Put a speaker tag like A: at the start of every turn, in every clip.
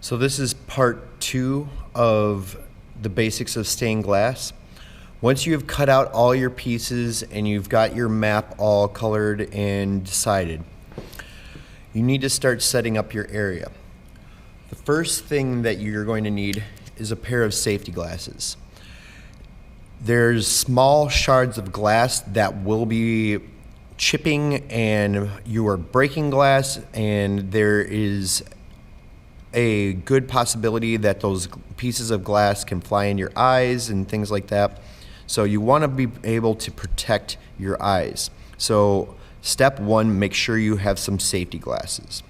A: So this is part 2 of the basics of stained glass. Once you have cut out all your pieces and you've got your map all colored and decided, you need to start setting up your area. The first thing that you're going to need is a pair of safety glasses. There's small shards of glass that will be chipping and you are breaking glass, and there is a good possibility that those pieces of glass can fly in your eyes and things like that. So you want to be able to protect your eyes. So step 1, make sure you have some safety glasses.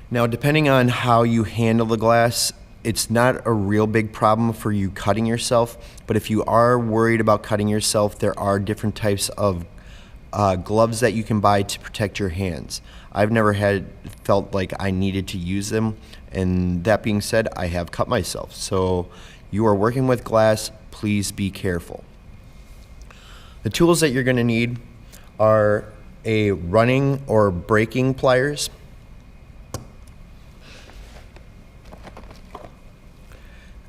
A: Now, depending on how you handle the glass, it's not a real big problem for you cutting yourself, but if you are worried about cutting yourself, there are different types of gloves that you can buy to protect your hands. I've never felt like I needed to use them, and that being said, I have cut myself. So you are working with glass, please be careful. The tools that you're going to need are a running or breaking pliers,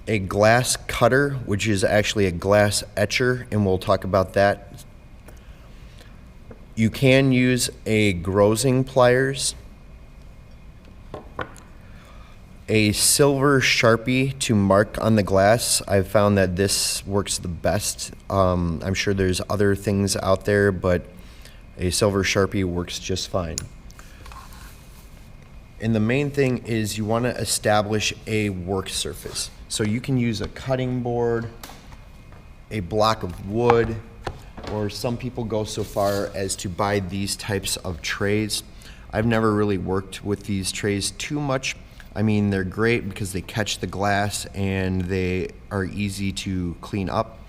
A: a glass cutter, which is actually a glass etcher, and we'll talk about that. You can use a Grosing pliers, a silver Sharpie to mark on the glass. I've found that this works the best. I'm sure there's other things out there, but a silver Sharpie works just fine. And the main thing is you want to establish a work surface. So you can use a cutting board, a block of wood, or some people go so far as to buy these types of trays. I've never really worked with these trays too much. I mean, they're great because they catch the glass and they are easy to clean up.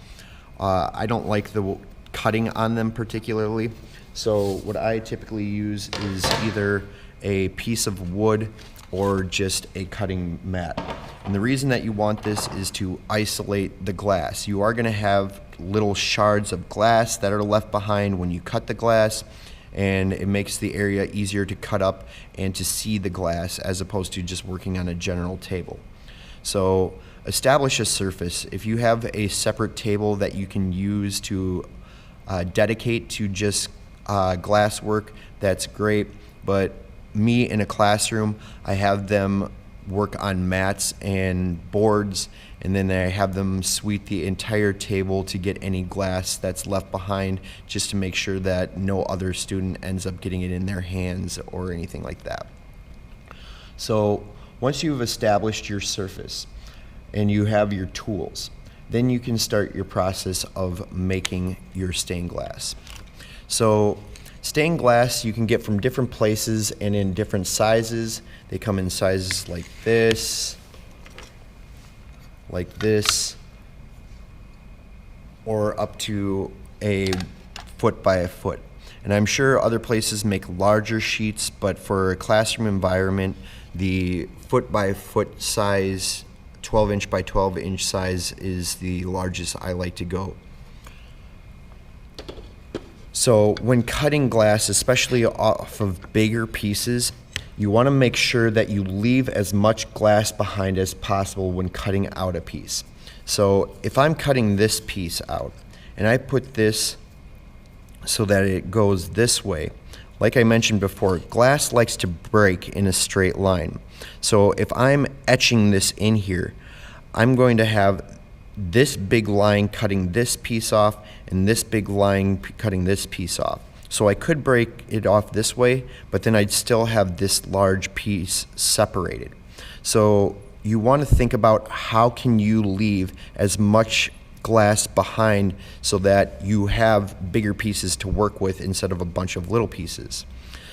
A: I don't like the cutting on them particularly. So what I typically use is either a piece of wood or just a cutting mat. And the reason that you want this is to isolate the glass. You are going to have little shards of glass that are left behind when you cut the glass, and it makes the area easier to cut up and to see the glass as opposed to just working on a general table. So establish a surface. If you have a separate table that you can use to dedicate to just glass work, that's great. But me in a classroom, I have them work on mats and boards, and then I have them sweep the entire table to get any glass that's left behind, just to make sure that no other student ends up getting it in their hands or anything like that. So once you've established your surface and you have your tools, then you can start your process of making your stained glass. So stained glass you can get from different places and in different sizes. They come in sizes like this, or up to a foot by a foot. And I'm sure other places make larger sheets, but for a classroom environment, the foot by foot size, 12-inch by 12-inch size is the largest I like to go. So when cutting glass, especially off of bigger pieces, you want to make sure that you leave as much glass behind as possible when cutting out a piece. So if I'm cutting this piece out and I put this so that it goes this way, like I mentioned before, glass likes to break in a straight line. So if I'm etching this in here, I'm going to have this big line cutting this piece off and this big line cutting this piece off. So I could break it off this way, but then I'd still have this large piece separated. So you want to think about how can you leave as much glass behind so that you have bigger pieces to work with instead of a bunch of little pieces.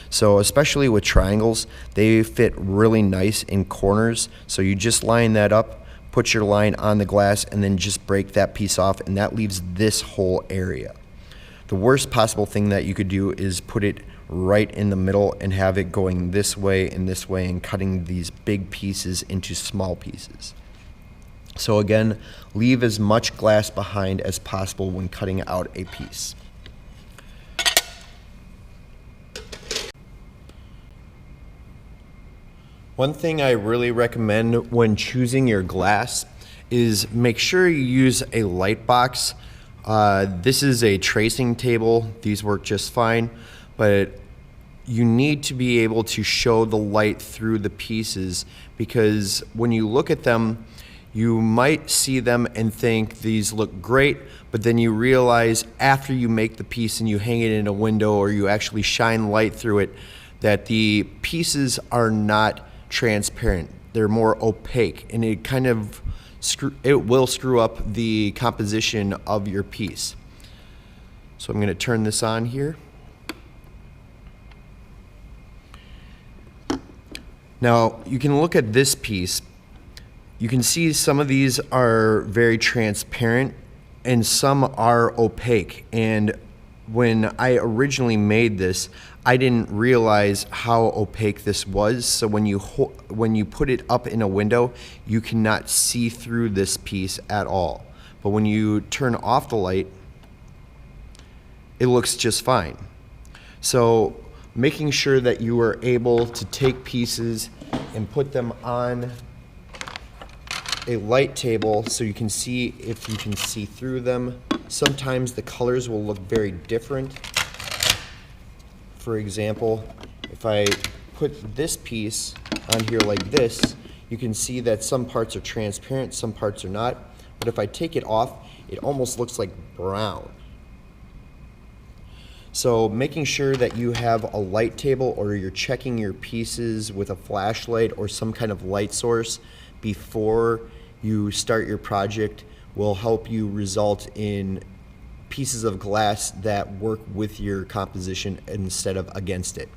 A: So especially with triangles, they fit really nice in corners. So you just line that up, put your line on the glass, and then just break that piece off, and that leaves this whole area. The worst possible thing that you could do is put it right in the middle and have it going this way and cutting these big pieces into small pieces. So again, leave as much glass behind as possible when cutting out a piece. One thing I really recommend when choosing your glass is make sure you use a light box. This is a tracing table. These work just fine, but you need to be able to show the light through the pieces, because when you look at them, you might see them and think these look great, but then you realize after you make the piece and you hang it in a window or you actually shine light through it, that the pieces are not transparent. They're more opaque, and it kind of will screw up the composition of your piece. So I'm going to turn this on here. Now you can look at this piece. You can see some of these are very transparent and some are opaque. And when I originally made this, I didn't realize how opaque this was. So when you put it up in a window, you cannot see through this piece at all. But when you turn off the light, it looks just fine. So making sure that you are able to take pieces and put them on a light table so you can see if you can see through them. Sometimes the colors will look very different. For example, if I put this piece on here like this, you can see that some parts are transparent, some parts are not. But if I take it off, it almost looks like brown. So making sure that you have a light table or you're checking your pieces with a flashlight or some kind of light source before you start your project will help you result in pieces of glass that work with your composition instead of against it.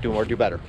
A: Do more, do better.